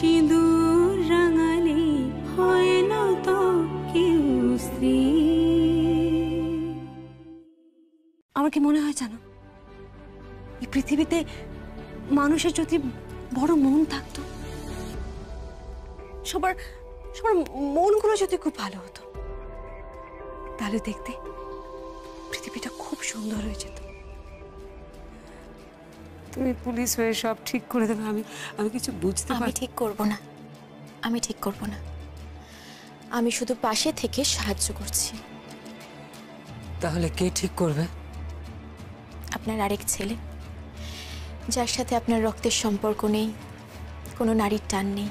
সিঁদুর রাঙালে হয় না তো কেউ স্ত্রী। আমার কি মনে হয় জানো, এই পৃথিবীতে মানুষের যদি বড় মন থাকতো, সবার সবার মনগুলো যদি খুব ভালো হতো, তাহলে দেখতে পৃথিবীটা খুব সুন্দর হয়ে যেত। তুমি পুলিশ হয়ে সব ঠিক করে দেবে, আমি কিছু বুঝতে পারি। আমি ঠিক করব না, আমি ঠিক করব না, আমি শুধু পাশে থেকে সাহায্য করছি। তাহলে কে ঠিক করবে? আপনার আরেক ছেলে, যার সাথে আপনার রক্তের সম্পর্ক নেই, কোনো নারীর টান নেই।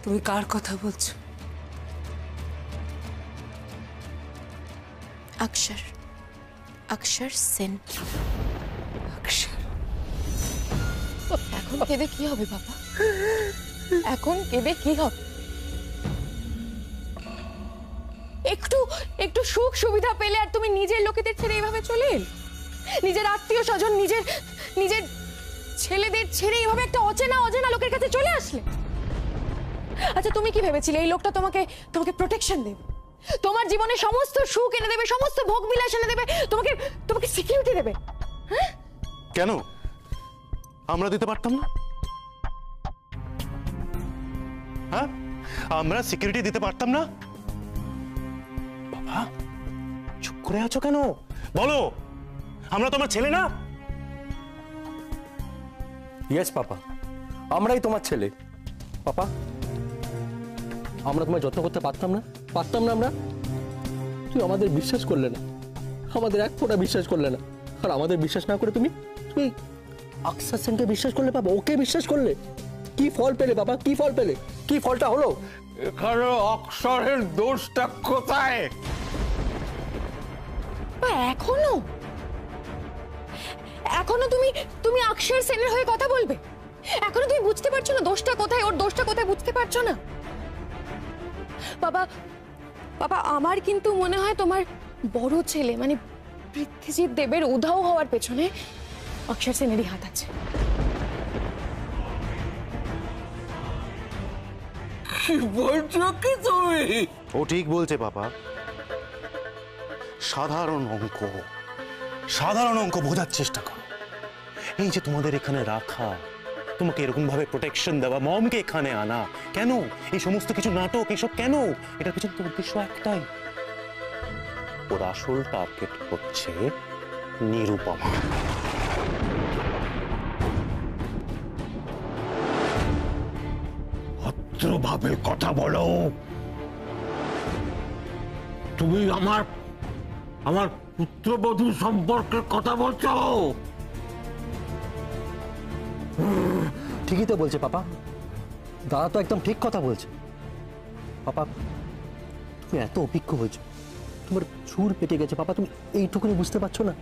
তুমি কার কথা বলছো? অক্ষর, অক্ষর সেন। অক্ষর? এখন কেঁদে কি হবে বাবা? এখন কেঁদে কি হবে? একটু একটু সুখ সুবিধা পেলে আর তুমি নিজের লোকেদের ছেড়ে এইভাবে চলে এলে, নিজের আত্মীয় স্বজন, নিজের নিজের ছেলেদের ছেড়ে এইভাবে একটা অচেনা অজানা লোকের কাছে চলে আসলে। আচ্ছা, তুমি কি ভেবেছিলে এই লোকটা তোমাকে তোমাকে প্রোটেকশন দেবে, তোমার জীবনে সমস্ত সুখ এনে দেবে, সমস্ত ভোগ বিলাস এনে দেবে, তোমাকে তোমাকে সিকিউরিটি দেবে? হ্যাঁ, কেন আমরা দিতে পারতাম না? হ্যাঁ, আমরা সিকিউরিটি দিতে পারতাম না? বাবা চুপ করে আছো কেন? বলো, আমরা তোমার ছেলে না? ইয়েস পাপা, আমরাই তোমার ছেলে। পাপা, আমরা তোমায় যত্ন করতে পারতাম না? পারতাম না আমরা? তুই আমাদের বিশ্বাস করলে না, আমাদের এক ফোঁটা বিশ্বাস করলে না। আর আমাদের বিশ্বাস না করে তুমি তুমি অক্ষর সেনকে বিশ্বাস করলে বাবা, ওকে বিশ্বাস করলে। কি ফল পেলে বাবা, কি ফল পেলে? কি ফলটা হলো? এখানে অক্ষরের দোষটা কোথায়? এখনো এখনো তুমি তুমি অক্ষর সেনের হয়ে কথা বলবে? এখনো তুমি বুঝতে পারছো না দোষটা কোথায়, ওর দোষটা কোথায় বুঝতে পারছো না? বাবা, বাবা, আমার কিন্তু মনে হয় তোমার বড় ছেলে মানে পৃথ্বীজিৎ দেবের উধাও হওয়ার পেছনে অক্ষর সেনেরই হাত আছে। কি বলছো কি তুমি? ও ঠিক বলছে বাবা। সাধারণ অঙ্ক বোঝার চেষ্টা করো। এই যে তোমাদের এখানে রাখা, তোমাকে এরকম ভাবে প্রোটেকশন দেওয়া, মমকে এখানে আনা, কেন? এই সমস্ত কিছু নাটক, এসব কেন? এটার পিছনে তো উদ্দেশ্য একটাই, ওর আসল টার্গেট হচ্ছে নিরুপমা। ভদ্রভাবে কথা বলো। তুমি আমার আমার পুত্রবধূ সম্পর্কে কথা বলছো? ঠিকই তো বলছে পাপা, দাদা তো একদম ঠিক কথা বলছে। পাপা, তুমি এত অভিজ্ঞ হয়েছো, তোমার চুর পেটে গেছে পাপা, তুমি এইটুকুনি বুঝতে পারছো না?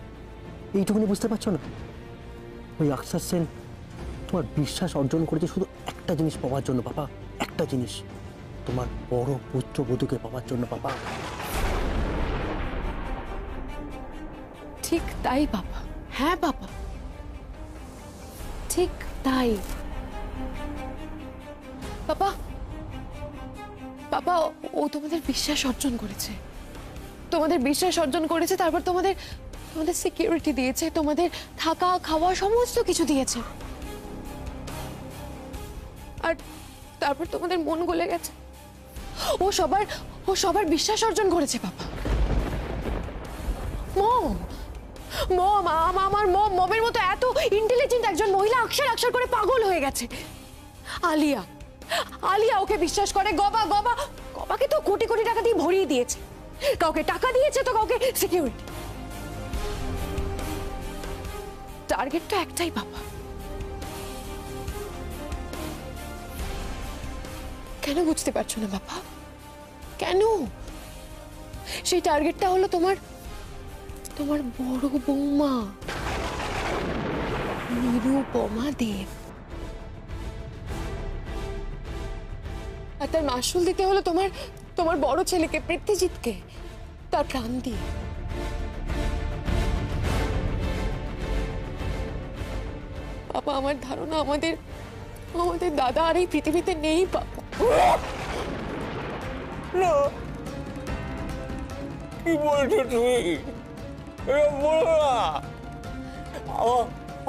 এইটুকুনি বুঝতে পারছো না? ওই অক্ষর সেন তোমার বিশ্বাস অর্জন করেছে শুধু একটা জিনিস পাওয়ার জন্য পাপা, একটা জিনিস, তোমার বড় পুত্রবধূকে পাওয়ার জন্য পাপা। ঠিক তাই বাবা, হ্যাঁ বাবা, ঠিক তাই বাবা। বাবা, ও তোমাদের বিশ্বাস অর্জন করেছে, তোমাদের বিশ্বাস অর্জন করেছে, তারপর তোমাদের তোমাদের সিকিউরিটি দিয়েছে, তোমাদের থাকা খাওয়া সমস্ত কিছু দিয়েছে, আর তারপর তোমাদের মন গলে গেছে। ও সবার বিশ্বাস অর্জন করেছে বাবা। আমার মমের মতো এত ইন্টেলিজেন্ট একজন মহিলা অক্ষর করে পাগল হয়ে গেছে। আলিয়া ওকে বিশ্বাস করে, গবাকে তো কোটি কোটি টাকা দিয়ে ভরিয়ে দিয়েছে, কাউকে টাকা দিয়েছে তো কাউকে সিকিউরিটি। টার্গেটটা একটাই বাবা। কেন বুঝতে পারছো না বাবা? কেন? সেই টার্গেটটা হলো তোমার তোমার বড় বৌমা নিরুপমা দেব, আর তার মাসুল দিতে হলো তোমার তোমার বড় ছেলেকে পৃথ্বীজিৎকে, তার প্রাণ দিয়ে। বাবা, আমার ধারণা আমাদের দাদা আর এই পৃথিবীতে নেই বাবা। না, কি বলছো তুমি? এরকম বলো না।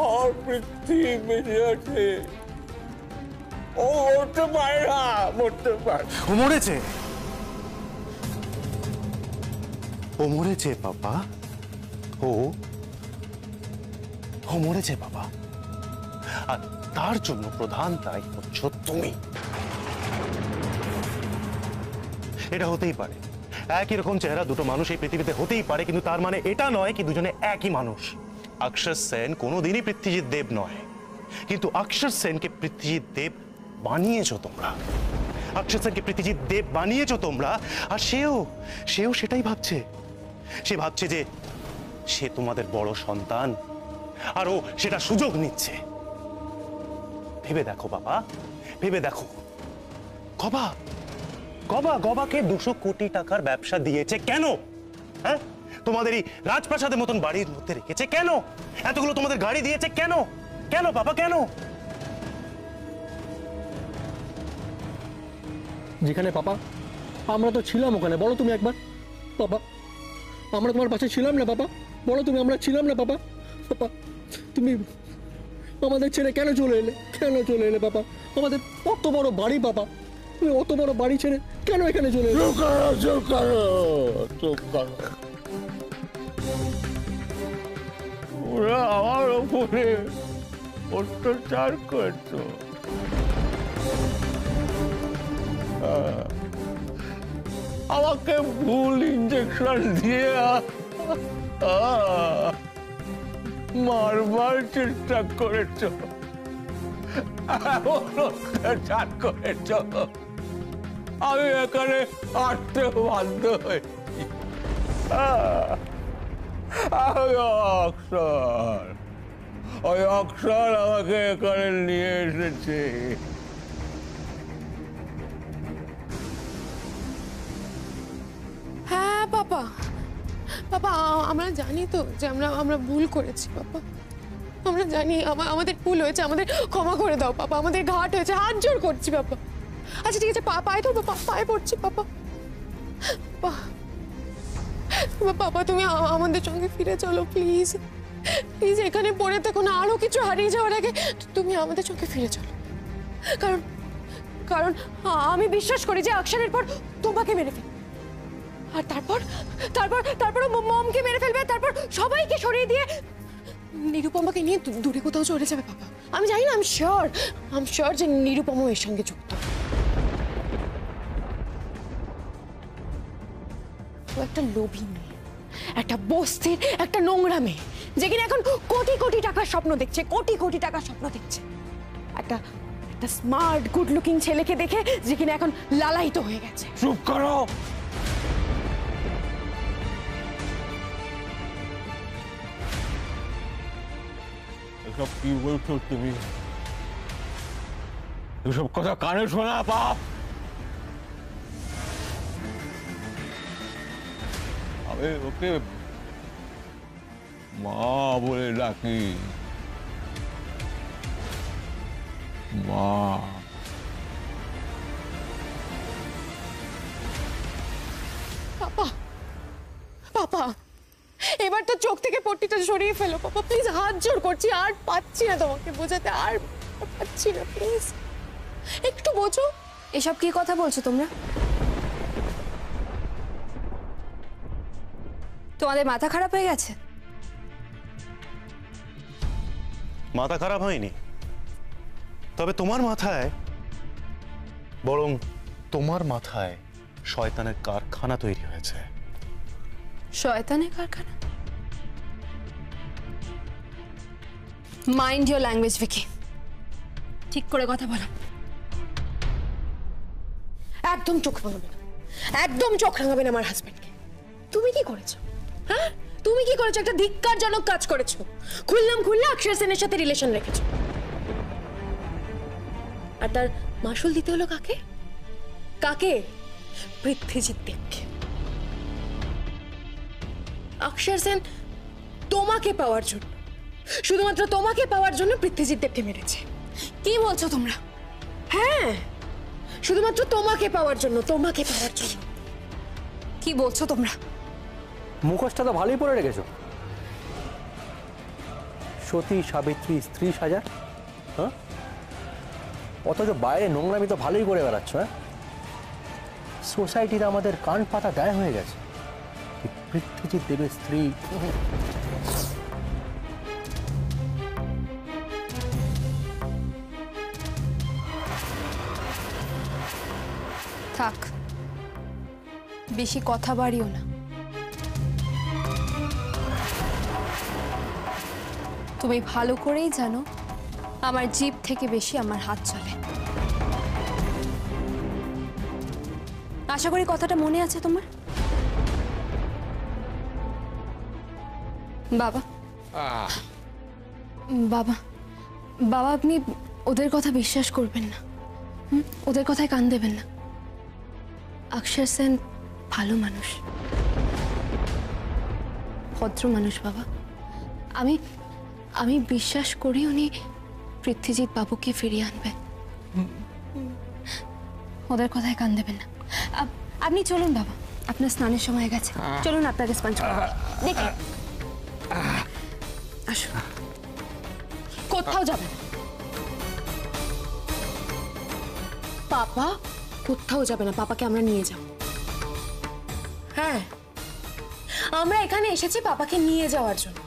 আমার পৃথিবী বেঁচে আছে, ও মরতে পারে না, মরতে পারে। ও মরেছে, ও মরেছে বাবা, ও মরেছে বাবা। আর তার জন্য প্রধান দায়ী হচ্ছ তুমি। এটা হতেই পারে, একই রকম চেহারা দুটো মানুষ এই পৃথিবীতে হতেই পারে, কিন্তু তার মানে এটা নয় কি দুজনে একই মানুষ। অক্ষর সেন কোনোদিনই পৃথ্বীজিৎ দেব নয়, কিন্তু অক্ষর সেনকে পৃথ্বীজিৎ দেব বানিয়েছো তোমরা। অক্ষর সেনকে পৃথ্বীজিৎ দেব বানিয়েছো তোমরা, আর সেও সেটাই ভাবছে। সে ভাবছে যে সে তোমাদের বড় সন্তান, আর ও সেটা সুযোগ নিচ্ছে। ভেবে দেখো বাবা, ভেবে দেখো, গবাকে 200 কোটি টাকার ব্যবসা দিয়েছে কেন? হ্যাঁ, তোমাদের এই রাজপ্রাসাদের মতন বাড়ির মধ্যে রেখেছে কেন? এতগুলো তোমাদের গাড়ি দিয়েছে কেন? কেন বাবা, কেন? যেখানে পাপা আমরা তো ছিলাম ওখানে, বলো তুমি একবার বাবা, আমরা তোমার পাশে ছিলাম না বাবা? বলো তুমি, আমরা ছিলাম না বাবা? বাবা তুমি আমাদের ছেড়ে কেন চলে এলে? কেন চলে এলে বাবা? আমাদের অত বড় বাড়ি বাবা, তুমি অত বড় বাড়ি ছেড়ে কেন এখানে চলে এলে? চুপ করো। ওরা আমার উপরে অত্যাচার করছো। আমাকে ভুল ইঞ্জেকশন দিয়ে মারবার চেষ্টা করেছ, অত্যাচার করেছ। আমি এখানে আসতে বাধ্য হয়েছি। অক্ষর আমাকে এখানে নিয়ে এসেছে। হ্যাঁ বাবা, আমরা জানি তো যে আমরা ভুল করেছি বাবা। আমরা জানি আমাদের ভুল হয়েছে, আমাদের ক্ষমা করে দাও বাবা। আমাদের ঘাট হয়েছে, হাত জোড় করছি বাবা। আচ্ছা ঠিক আছে, পায়ে তো পায়ে পড়ছি বাবা। বাবা তুমি আমাদের সঙ্গে ফিরে চলো প্লিজ, প্লিজ। এখানে পড়ে থেকো না, আরো কিছু হারিয়ে যাওয়ার আগে তুমি আমাদের সঙ্গে ফিরে চলো। কারণ আমি বিশ্বাস করি যে অক্ষরের পর তোমাকে মেরে ফেলবে, আর তারপর মমকে মেরে ফেলবে, তারপর সবাইকে সরিয়ে দিয়ে নিরুপমাকে নিয়ে দূরে কোথাও চলে যাবে বাবা। আমি জানি না, আমি শিওর যে নিরুপমা এর সঙ্গে যুক্ত। ও একটা লোভী মেয়ে, একটা বস্তির একটা নোংরা মেয়ে, যে কিনা এখন কোটি কোটি টাকার স্বপ্ন দেখছে, কোটি টাকার স্বপ্ন দেখছে। একটা স্মার্ট গুড লুকিং ছেলেকে দেখে যে কিনা এখন লালায়িত হয়ে গেছে। চুপ করো। এসব কি বলছো তুমি? এসব কথা কানে শোনা পাপ। আমি ওকে মা বলে ডাকি, মা। পাপা এবার তো চোখ থেকে পট্টিটা সরিয়ে ফেলো পাপা, প্লিজ। হাত জোড় করছি, আর পাচ্ছি না তোমাকে বোঝাতে, আর পাচ্ছি না, প্লিজ একটু বোঝো। এসব কি কথা বলছো তোমরা? তোমাদের মাথা খারাপ হয়ে গেছে? মাথা খারাপ হয়নি, তবে তোমার মাথায়, বরং তোমার মাথায় শয়তানের কারখানা তৈরি হয়েছে। শয়তানের কারখানা? মাইন্ড ইওর ল্যাঙ্গুয়েজ ভিকি, ঠিক করে কথা বলো। একদম চোখ রাঙাবে না, একদম চোখ রাঙাবে না আমার হাজবেন্ডকে। তুমি কি করেছো? হ্যাঁ, তুমি কি করেছো? একটা ধিক্কারজনক কাজ করেছো। খুললে অক্ষর সেনের সাথে রিলেশন রেখেছো, আর তার মাসুল দিতে হলো কাকে? পৃথ্বীজিৎ দেবকে। অক্ষর সেন তোমাকে পাওয়ার জন্য, শুধুমাত্র তোমাকে পাওয়ার জন্য পৃথ্বীজিৎ দেবকে মেরেছে। কি বলছো তোমরা? হ্যাঁ, শুধুমাত্র তোমাকে পাওয়ার জন্য, তোমাকে পাওয়ার জন্য। কি বলছো তোমরা? মুখোশটা তো ভালোই পরে রেখেছো। সতী সাবিত্রী স্ত্রী সাজা, হ্যাঁ? অথচ বাইরে নোংরামি তো ভালোই করে বেড়াচ্ছ। হ্যাঁ, সোসাইটিতে আমাদের কান পাতা দায় হয়ে গেছে। পৃথ্বীজিৎ দেবের স্ত্রী। থাক, বেশি কথা বাড়িও না। তুমি ভালো করেই জানো আমার জিভ থেকে বেশি আমার হাত চলে। আশা করি কথাটা মনে আছে তোমার। বাবা বাবা বাবা, আপনি ওদের কথা বিশ্বাস করবেন না। ওদের কথায় কান দেবেন না। অক্ষর সেন ভালো মানুষ, ভদ্র মানুষ বাবা। আমি আমি বিশ্বাস করি উনি পৃথ্বীজিৎ বাবুকে ফিরিয়ে আনবেন। ওদের কথায় কান দেবেন না। আপনি চলুন বাবা, আপনার স্নানের সময় গেছে। চলুন আপনাকে স্পঞ্জ দেখি। আসুন, কোথাও যাবেন পাপা, কোথাও যাবে না। পাপাকে আমরা নিয়ে যাব। হ্যাঁ, আমরা এখানে এসেছি পাপাকে নিয়ে যাওয়ার জন্য।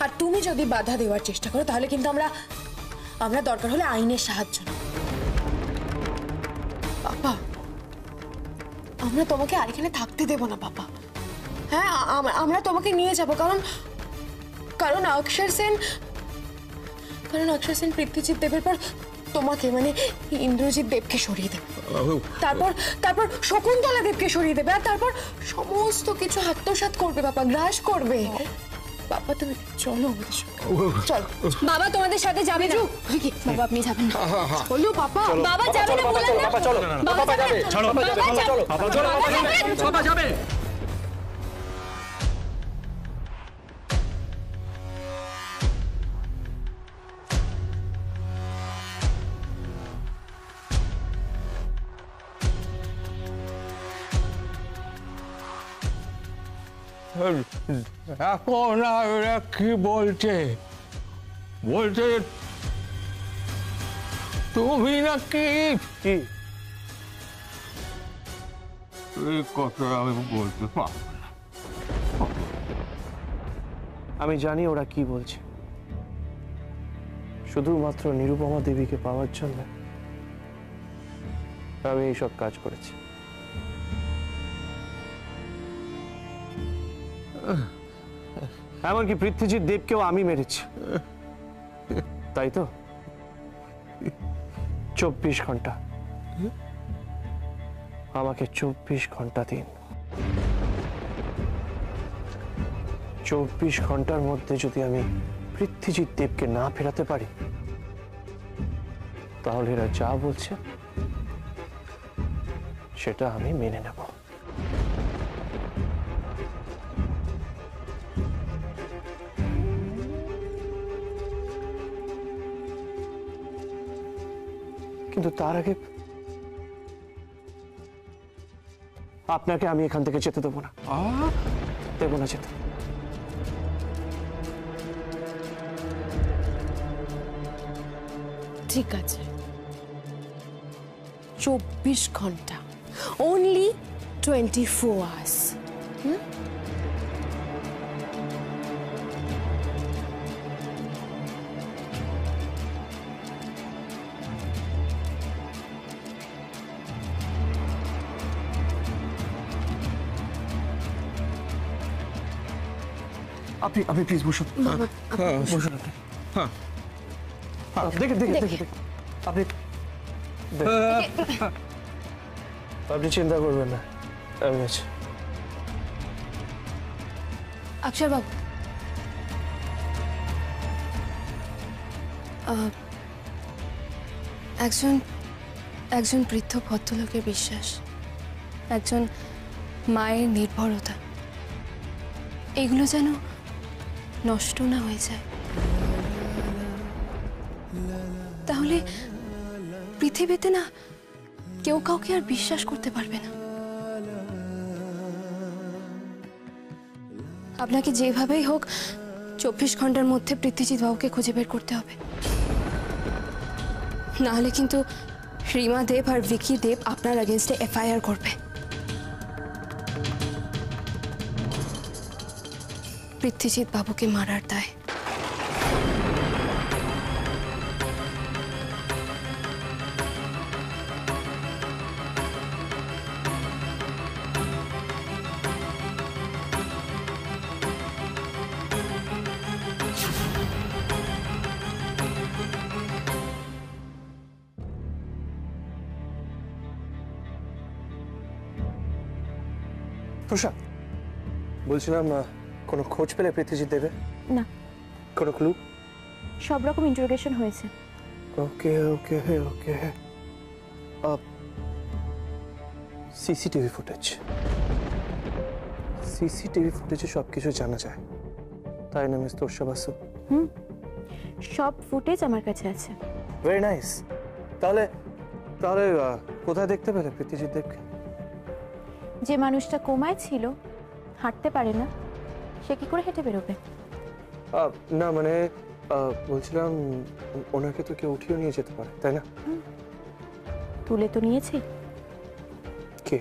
আর তুমি যদি বাধা দেওয়ার চেষ্টা করো তাহলে কিন্তু আমরা দরকার হলে আইনের সাহায্য নেব। পাপা, আমরা তোমাকে আর এখানে থাকতে দেব না পাপা। হ্যাঁ, আমরা তোমাকে নিয়ে যাব, কারণ অক্ষর সেন পৃথ্বীজিৎ দেবের পর তোমাকে মানে ইন্দ্রজিৎ দেবকে সরিয়ে দেবে। তারপর শকুন্তলা দেবকে সরিয়ে দেবে। আর তারপর সমস্ত কিছু আত্মসাৎ করবে বাবা, গ্রাস করবে। বাবা তুমি চলো আমাদের সঙ্গে, চলো। বাবা তোমাদের সাথে যাবে না। বাবা আপনি যাবেন না। চলো পাপা। বাবা যাবে না বললেন না। বাবা চলো, বাবা যাবে। ছাড়ো, চলো, বাবা যাবে। এখন এরা কি বলছে? বলছে তুমি নাকি কি এই কথা আমি বলতে পারবো না। আমি জানি ওরা কি বলছে। শুধুমাত্র নিরুপমা দেবীকে পাওয়ার জন্য আমি এইসব কাজ করেছি। এমনকি পৃথ্বীজিৎ দেবকেও আমি মেরেছি, তাই তো? 24 ঘন্টা আমাকে 24 ঘন্টা দিন। 24 ঘন্টার মধ্যে যদি আমি পৃথ্বীজিৎ দেবকে না ফেরাতে পারি তাহলে এরা যা বলছে সেটা আমি মেনে নেব। কিন্তু তার আগে আপনাকে আমি এখান থেকে যেতে দেবো না। দেবো না যেতে। ঠিক আছে, 24 ঘন্টা, only 24 hours। আপনি প্লিজ বসুন। বসুন আপনি। দেখে আপনি আপনি চিন্তা করবেন না, আমি আছি। অক্ষর বাবু, একজন বৃদ্ধ ভদ্রলোকের বিশ্বাস, একজন মায়ের নির্ভরতা, এগুলো যেন নষ্ট না হয়ে যায়। পৃথিবীতে না কেউ কাউকে আর বিশ্বাস করতে পারবে না। আপনাকে যেভাবেই হোক 24 ঘন্টার মধ্যে পৃথ্বীজিৎ বাবুকে খুঁজে বের করতে হবে, নাহলে কিন্তু রিমা দেব আর ভিকি দেব আপনার এগেনস্টে এফআইআর করবে। পৃথ্বীজিৎ বাবুকে মারার দায়। তুষা, বলছিলাম কোনো খোঁজ পেলে পৃথ্বীজিৎ দেবে? না, কোনো ক্লু? সব রকম ইন্টারোগেশন হয়েছে। ওকে ওকে ওকে। সিসিটিভি ফুটেজ, সিসিটিভি ফুটেজে সব কিছু জানা যায়, তাই না মিস তোষা বাসু? সব ফুটেজ আমার কাছে আছে। Very nice. তাহলে তাহলে কোথায় দেখতে পেলে পৃথ্বীজিৎ দেবকে? যে মানুষটা কোমায় ছিল, হাঁটতে পারে না, সে কি করে হেঁটে বেরোবে? না মানে বলছিলাম ওনাকে তো কেউ উঠিয়ে নিয়ে যেতে পারে, তাই না? তুলে তো নিয়েছি, কে?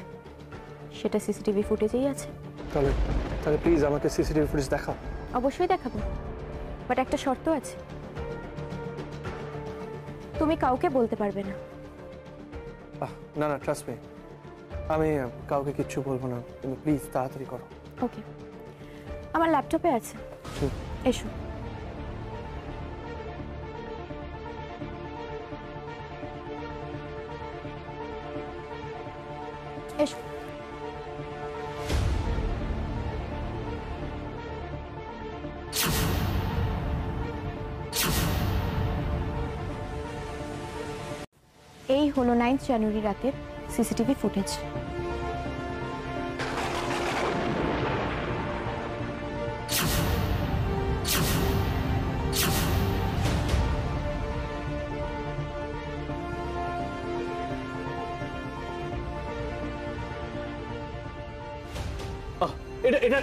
সেটা সিসিটিভি ফুটেজেই আছে। তাহলে তাহলে প্লিজ আমাকে সিসিটিভি ফুটেজ দেখাও। অবশ্যই দেখাবো, বাট একটা শর্ত আছে, তুমি কাউকে বলতে পারবে না। না না, ট্রাস্ট মি, আমি কাউকে কিচ্ছু বলবো না, তুমি প্লিজ তাড়াতাড়ি করো। ওকে, আমার ল্যাপটপে আছে, এসো। এসো। এই হলো 9 জানুয়ারি রাতের সিসিটিভি ফুটেজ।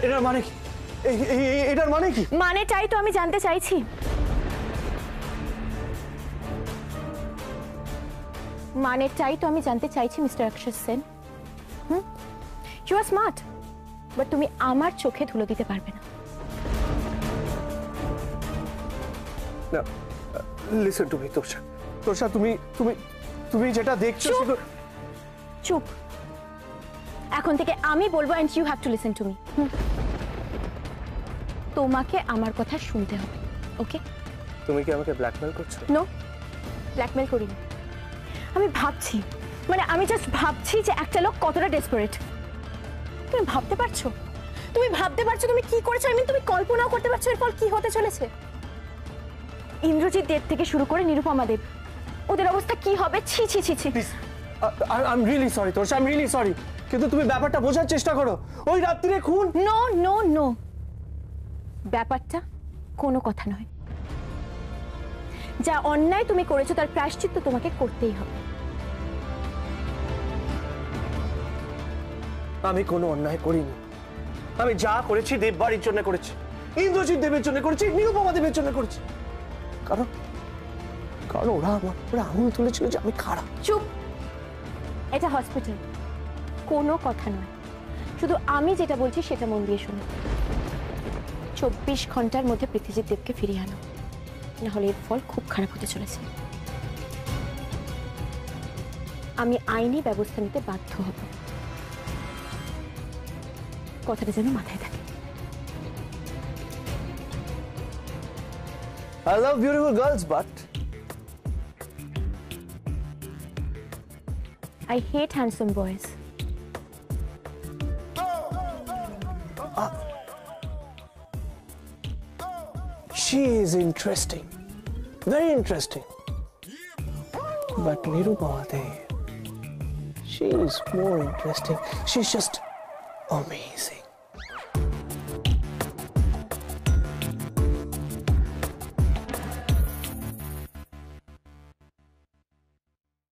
এটার মানে কি? এটার মানে কি? মানেটাই তো আমি জানতে চাইছি। মানেটাই তো আমি জানতে চাইছি mister Akshar Sen. You are smart, but তুমি আমার চোখে ধুলো দিতে পারবে না। না, listen to me Tosha. Tosha, তুমি তুমি তুমি যেটা দেখছো চুপ। এখন থেকে আমি বলবো and you have to listen to me. তোমাকে আমার কথা শুনতে হবে, ওকে? তুমি কি আমাকে ব্ল্যাকমেল করছো? নো, ব্ল্যাকমেল করিনি। আমি ভাবছি, মানে আমি জাস্ট ভাবছি যে একটা লোক কতটা ডেসপারেট। তুমি ভাবতে পারছো? তুমি ভাবতে পারছো তুমি কি করেছো? আমি তুমি কল্পনাও করতে পারছো এরপর কি হতে চলেছে? ইন্দ্রজিৎ দেব থেকে শুরু করে নিরুপমা দেব, ওদের অবস্থা কি হবে? ছি ছি ছি ছি। I am really sorry Tosha, I am really sorry, কিন্তু তুমি ব্যাপারটা বোঝার চেষ্টা করো। ওই রাত্রিরে খুন। নো নো নো, ব্যাপারটা কোনো কথা নয়। যা অন্যায় তুমি করেছো তার প্রায়শ্চিত্ত তোমাকে করতেই হবে। আমি কোনো অন্যায় করিনি। আমি যা করেছি দেববাড়ির জন্য করেছি, ইন্দ্রজিৎ দেবের জন্য করেছি, নিরুপমা দেবের জন্য করেছি। কারণ কারণ ওরা আঙুল তুলেছিল যে আমি খারাপ। চুপ, এটা হসপিটাল, কোনো কথা নয়। শুধু আমি যেটা বলছি সেটা মন দিয়ে শোনো। 24 ঘন্টার মধ্যে পৃথ্বীজিৎ দেবকে ফিরিয়ে আনো, নাহলে এর ফল খুব খারাপ হতে চলেছে। আমি আইনি ব্যবস্থা নিতে বাধ্য হব, কথাটা যেন মাথায় থাকে। I love beautiful girls, but I hate handsome boys. she is interesting, very interesting. But Nirupama Dev, she is more interesting. She's just amazing.